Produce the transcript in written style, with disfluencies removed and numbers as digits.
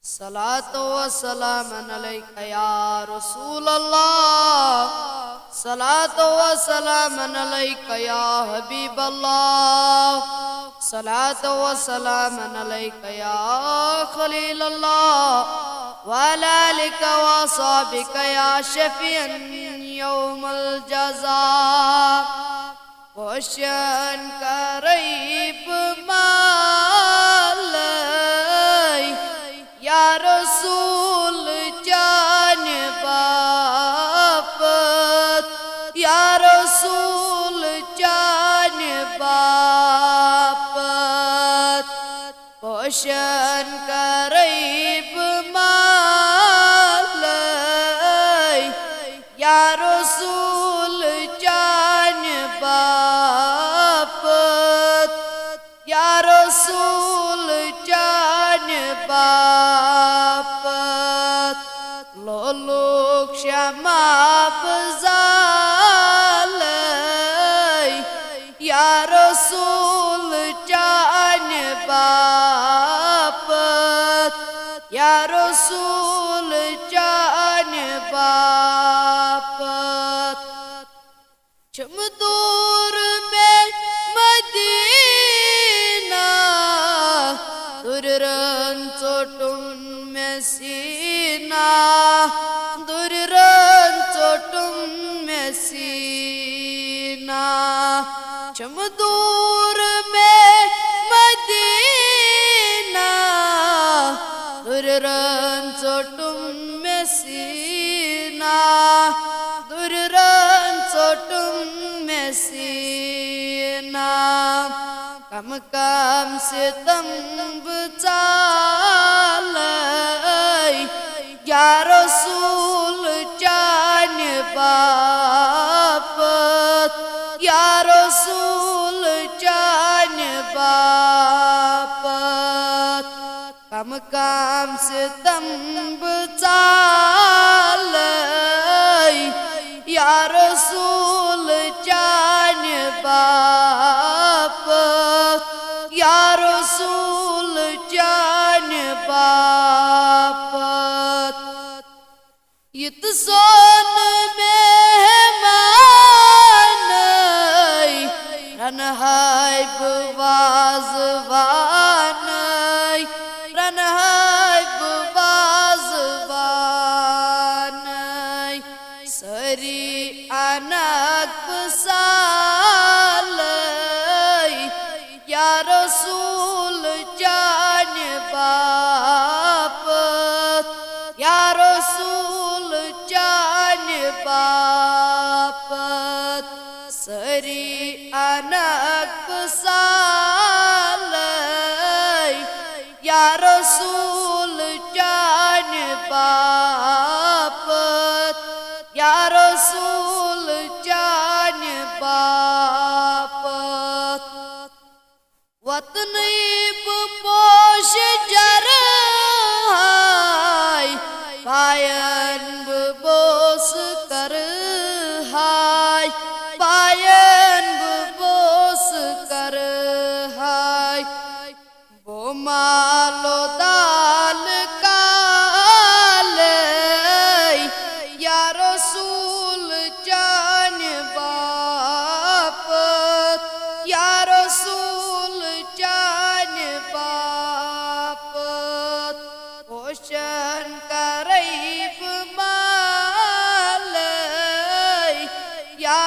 सलातो व सलाम अलैका या रसूल अल्लाह, सलातो व सलाम अलैका या हबीब अल्लाह, सलातो व सलाम अलैका या खलील अल्लाह, व अला आलिका व अस्हाबिका या शफीअन यौमल जज़ा। क्वेश्चन करीब या रसूल जान बापत, या रसूल जान बापत। क्वेश्चन करीब या रसूल जान बापत, या रसूल जान बापत। लोलुक क्षमा बजालय या रसूल जान बापत, या रसूल जान बापत। चमदूर में मदीना, दुर्रन चोटुन में सीना, दुर्रन चोटुन में सीना। चमदूर में मदीना, दुर्रन चोटुन में सीना, दुर्रन चोटुन में सीना। कम कम से तंब चालय या रसूल जान बापत, या रसूल जान बापत। कम कम से तंब चालय या रसूल जान बापत, या रसूल जान बापत। इत सोन मेहमान रनहाय बवाज़वान, रनहाय बवाज़वान। सरी अनक बसालय या रसूल जान बापत, या रसूल जान बापत। सरी अनक बसालय या रसूल जान बापत, या रसूल जान बापत। वतनीब पोश जरहाय, पायन बोस कर हाय, पायन बोस कर हाय। वो मालो दाल कालय या रसूल जान बापत, या रसूल जान बापत। क्वेश्चन करीब मालय या